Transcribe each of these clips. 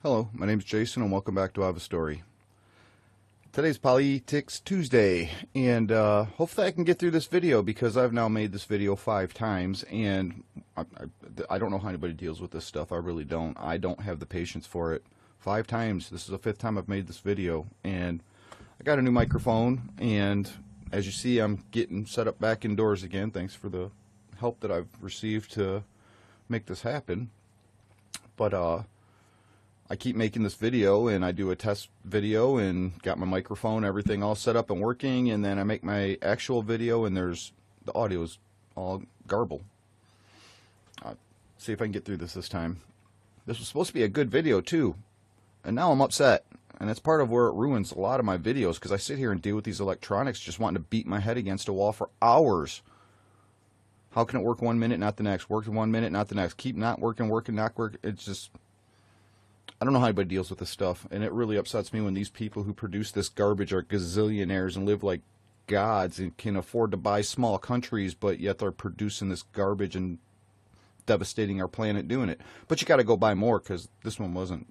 Hello, my name is Jason and welcome back to I Have a Story. Today's Poli-Tics Tuesday, and hopefully I can get through this video because I've now made this video 5 times, and I don't know how anybody deals with this stuff. I really don't. I don't have the patience for it. 5 times. This is the 5th time I've made this video, and I got a new microphone, and as you see, I'm getting set up back indoors again. Thanks for the help that I've received to make this happen. But I keep making this video, and I do a test video and got my microphone, everything all set up and working, and then I make my actual video and the audio is all garble. See if I can get through this time. This was supposed to be a good video too, and now I'm upset, and that's part of where it ruins a lot of my videos, because I sit here and deal with these electronics just wanting to beat my head against a wall for hours. How can it work 1 minute, not the next? Work 1 minute, not the next. Keep not working, not working. It's just, I don't know how anybody deals with this stuff, and it really upsets me when these people who produce this garbage are gazillionaires and live like gods and can afford to buy small countries, but yet they're producing this garbage and devastating our planet doing it. But you got to go buy more because this one wasn't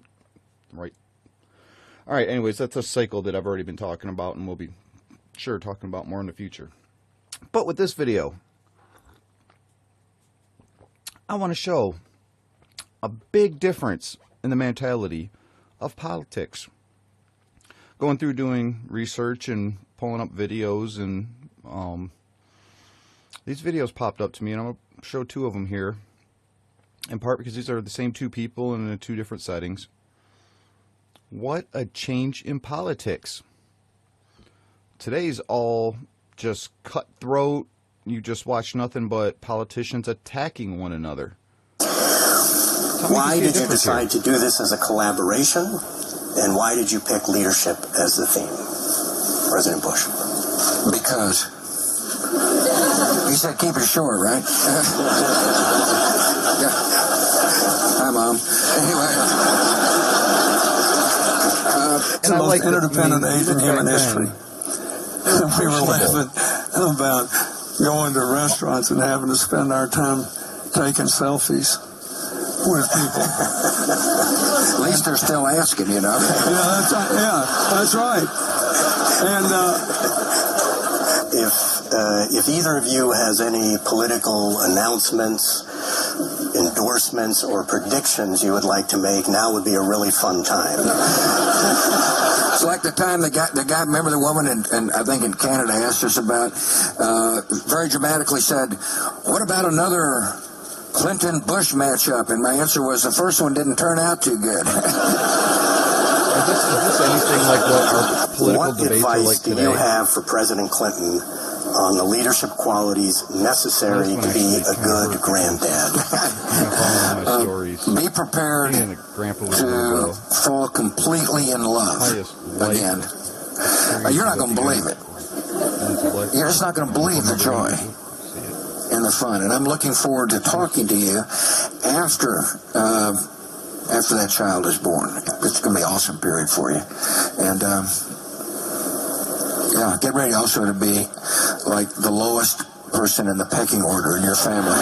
right. All right, anyways, that's a cycle that I've already been talking about, and we'll be sure talking about more in the future. But with this video, I want to show a big difference in the mentality of politics. Going through doing research and pulling up videos, and these videos popped up to me, and I'm going to show 2 of them here, in part because these are the same 2 people in 2 different settings. What a change in politics. Today's all just cutthroat. You just watch nothing but politicians attacking one another. Why did you decide to do this as a collaboration, and why did you pick leadership as the theme, President Bush? Because he said keep it short, right? Yeah. Hi, Mom. Anyway, it's the most interdependent age in human history. We were laughing about going to restaurants and having to spend our time taking selfies with people. At least they're still asking, you know. That's right. And if either of you has any political announcements, endorsements, or predictions you would like to make, now would be a really fun time. It's like the time the guy, remember the woman in I think in Canada asked us about, very dramatically said, what about another Clinton-Bush matchup? And my answer was the first one didn't turn out too good. Is this anything like what our political debates are like today? What advice do you have for President Clinton on the leadership qualities necessary to be a good granddad? Be prepared to fall completely in love again. You're not going to believe it. You're just not going to believe the joy and the fun. And I'm looking forward to talking to you after that child is born. It's going to be an awesome period for you. And yeah, get ready also to be like the lowest person in the pecking order in your family.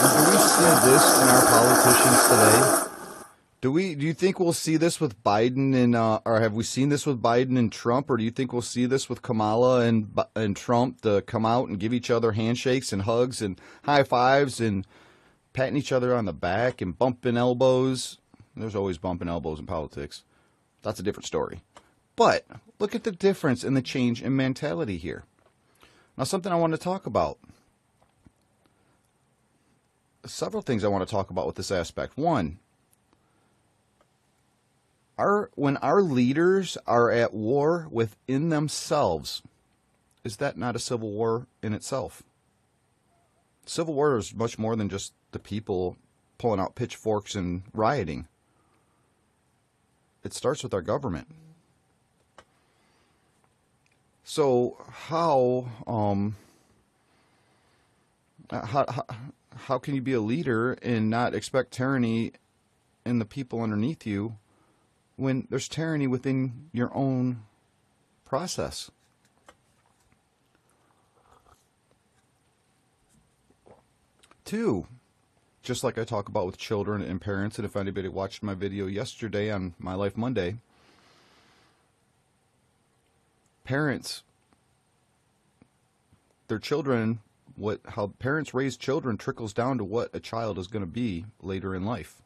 Do we see this in our politicians today? Do you think we'll see this with Biden and or have we seen this with Biden and Trump, or do you think we'll see this with Kamala and Trump to come out and give each other handshakes and hugs and high fives and patting each other on the back and bumping elbows? There's always bumping elbows in politics. That's a different story. But look at the difference in the change in mentality here. Now, something I want to talk about. Several things I want to talk about with this aspect. One, when our leaders are at war within themselves, is that not a civil war in itself? Civil war is much more than just the people pulling out pitchforks and rioting. It starts with our government. So how can you be a leader and not expect tyranny in the people underneath you when there's tyranny within your own process? too. Just like I talk about with children and parents, and if anybody watched my video yesterday on My Life Monday, parents, their children, how parents raise children trickles down to what a child is going to be later in life.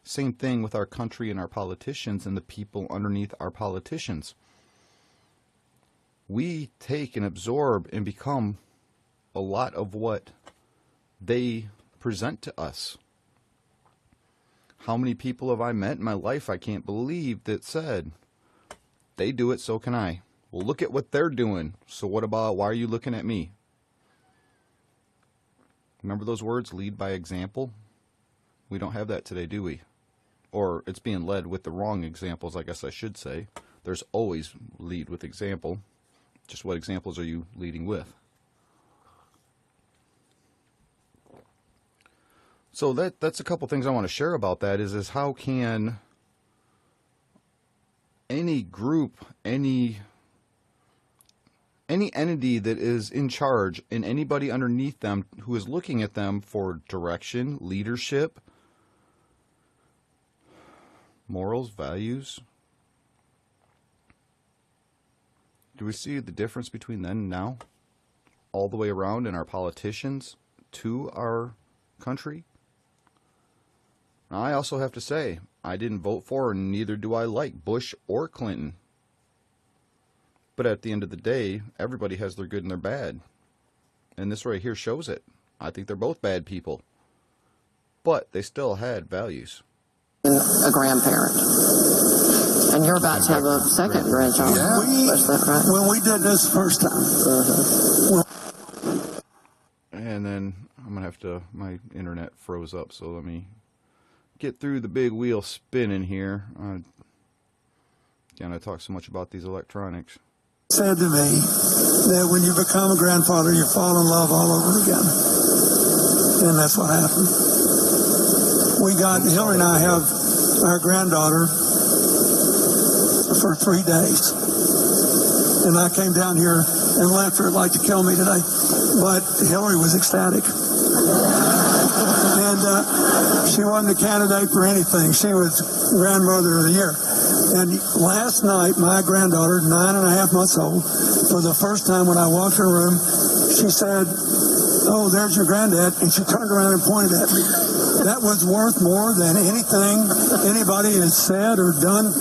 Same thing with our country and our politicians and the people underneath our politicians. We take and absorb and become a lot of what they present to us. How many people have I met in my life I can't believe that said, they do it, so can I. Well, look at what they're doing. So what about, why are you looking at me? Remember those words, lead by example? We don't have that today, do we? Or it's being led with the wrong examples, I guess I should say. There's always lead with example. Just what examples are you leading with? So that's a couple things I want to share about that is how can any group, any entity that is in charge and anybody underneath them who is looking at them for direction, leadership, morals, values. Do we see the difference between then and now? All the way around in our politicians to our country? Now, I also have to say, I didn't vote for, and neither do I like Bush or Clinton. But at the end of the day, everybody has their good and their bad. And this right here shows it. I think they're both bad people. But they still had values. A grandparent. And you're about to have a second grandchild. Yeah. Is that right? When we did this first time. And then I'm going to have to, my internet froze up, so let me get through the big wheel spinning here. Again, I talk so much about these electronics. Said to me that when you become a grandfather, you fall in love all over again. And that's what happened. Hillary and I have our granddaughter for 3 days. And I came down here and left her like to kill me today. But Hillary was ecstatic. And she wasn't a candidate for anything. She was grandmother of the year. And last night, my granddaughter, 9.5 months old, for the first time when I walked in her room, she said, "Oh, there's your granddad," and she turned around and pointed at me. That was worth more than anything anybody has said or done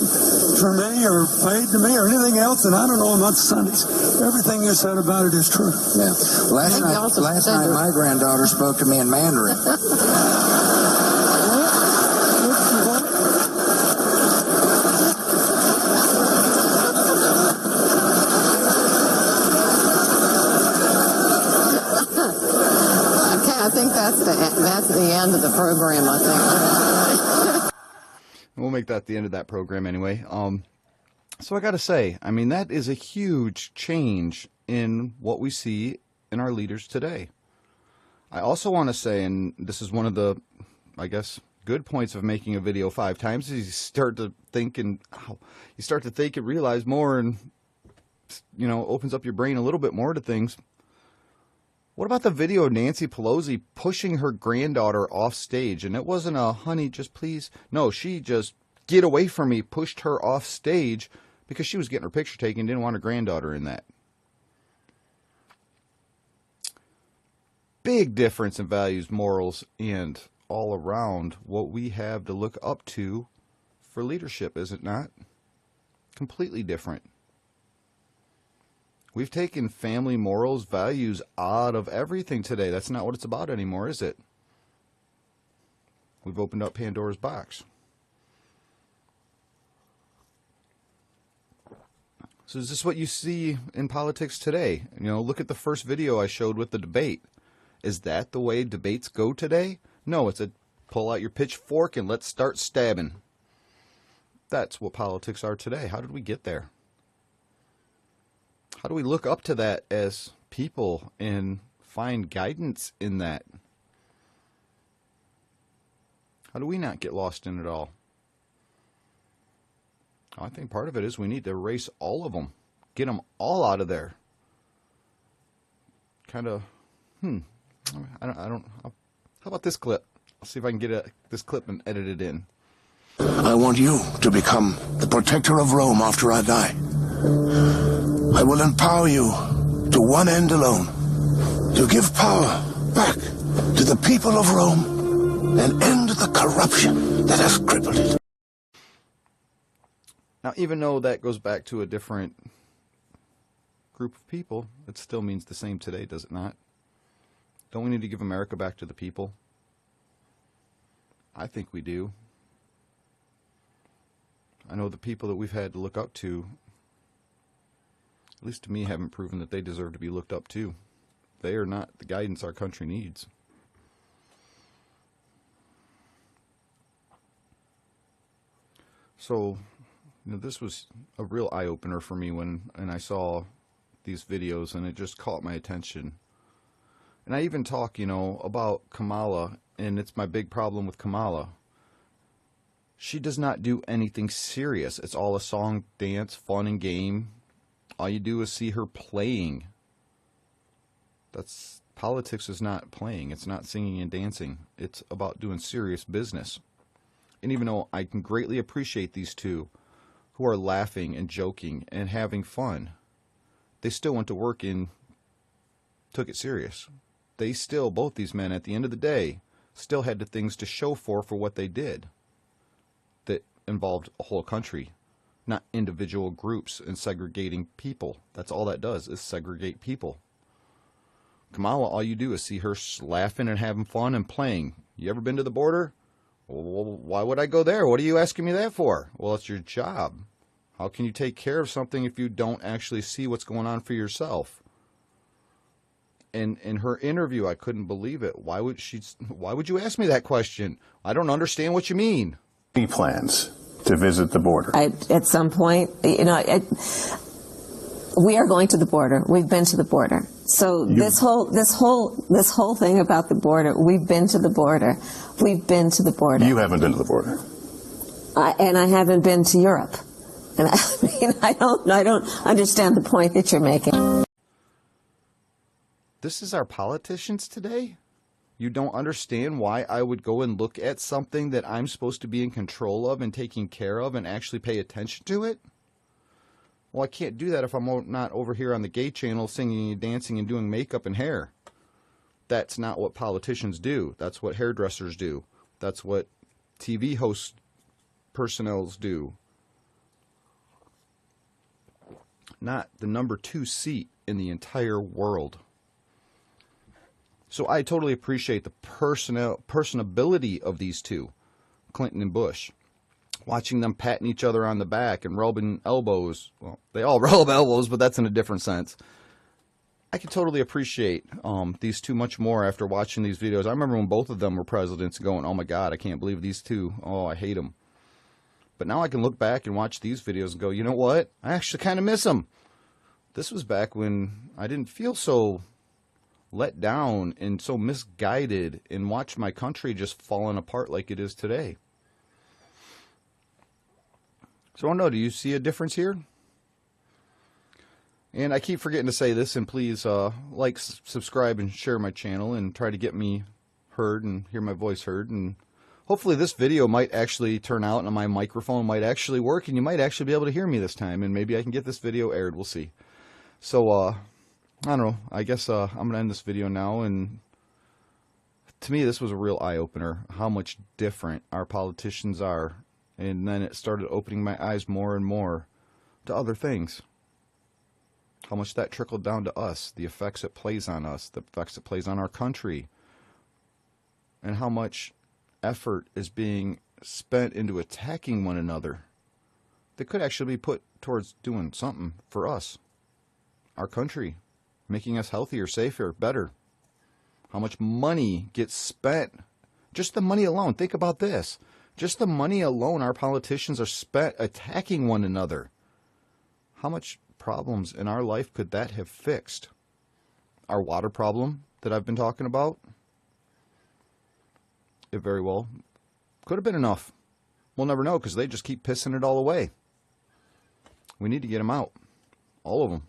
for me or paid to me or anything else, and I don't know about Sundays. Everything you said about it is true. Yeah. Last night, my granddaughter spoke to me in Mandarin. I think that's the end of the program, I think. We'll make that the end of that program anyway. So I got to say, I mean, that is a huge change in what we see in our leaders today. I also want to say, and this is one of the, I guess, good points of making a video 5 times, is you start to think and realize more, and opens up your brain a little bit more to things. What about the video of Nancy Pelosi pushing her granddaughter off stage? And it wasn't a, honey, just please. No, she just, get away from me, pushed her off stage because she was getting her picture taken, didn't want her granddaughter in that. Big difference in values, morals, and all around what we have to look up to for leadership, is it not? Completely different. We've taken family morals, values out of everything today. That's not what it's about anymore, is it? We've opened up Pandora's box. So is this what you see in politics today? Look at the first video I showed with the debate. Is that the way debates go today? No, it's a pull out your pitchfork and let's start stabbing. That's what politics are today. How did we get there? How do we look up to that as people and find guidance in that? How do we not get lost in it all? I think part of it is we need to erase all of them. Get them all out of there. Kind of, I'll How about this clip? I'll see if I can get this clip and edit it in. I want you to become the protector of Rome after I die. I will empower you to one end alone, to give power back to the people of Rome and end the corruption that has crippled it. Now, even though that goes back to a different group of people, it still means the same today, does it not? Don't we need to give America back to the people? I think we do. I know the people that we've had to look up to, at least to me, haven't proven that they deserve to be looked up to. They are not the guidance our country needs. So, this was a real eye-opener for me when I saw these videos, and it just caught my attention. And I even talk, about Kamala, and it's my big problem with Kamala. She does not do anything serious. It's all a song, dance, fun, and game. All you do is see her playing. Politics is not playing. It's not singing and dancing. It's about doing serious business. And even though I can greatly appreciate these two who are laughing and joking and having fun, they still went to work and took it serious. They still, both these men, at the end of the day, still had the things to show for what they did that involved a whole country, not individual groups and segregating people. That's all that does, is segregate people. Kamala, all you do is see her laughing and having fun and playing. You ever been to the border? Well, why would I go there? What are you asking me that for? Well, it's your job. How can you take care of something if you don't actually see what's going on for yourself? And in her interview, I couldn't believe it. Why would you ask me that question? I don't understand what you mean. Any plans to visit the border? At some point, we are going to the border. We've been to the border. So this whole thing about the border, we've been to the border. We've been to the border. You haven't been to the border. And I haven't been to Europe. And I don't understand the point that you're making. This is our politicians today? You don't understand why I would go and look at something that I'm supposed to be in control of and taking care of and actually pay attention to it? Well, I can't do that if I'm not over here on the gay channel singing and dancing and doing makeup and hair. That's not what politicians do. That's what hairdressers do. That's what TV host personnels do. Not the number 2 seat in the entire world. So I totally appreciate the personability of these two, Clinton and Bush. Watching them patting each other on the back and rubbing elbows. Well, they all rub elbows, but that's in a different sense. I can totally appreciate these two much more after watching these videos. I remember when both of them were presidents going, oh my God, I can't believe these two. Oh, I hate them. But now I can look back and watch these videos and go, you know what? I actually kind of miss them. This was back when I didn't feel so let down and so misguided and watch my country just falling apart like it is today. So I don't know, do you see a difference here? And I keep forgetting to say this, and please like, subscribe, and share my channel, and try to get me heard and hear my voice heard. And hopefully this video might actually turn out, and my microphone might actually work, and you might actually be able to hear me this time, and maybe I can get this video aired. We'll see. So, I don't know. I guess I'm going to end this video now, and to me this was a real eye-opener, how much different our politicians are. And then it started opening my eyes more and more to other things. How much that trickled down to us, the effects it plays on us, the effects it plays on our country, and how much effort is being spent into attacking one another that could actually be put towards doing something for us, our country, making us healthier, safer, better. How much money gets spent, just the money alone. Think about this. Just the money alone our politicians are spent attacking one another. How much problems in our life could that have fixed? Our water problem that I've been talking about? It very well could have been enough. We'll never know because they just keep pissing it all away. We need to get them out. All of them.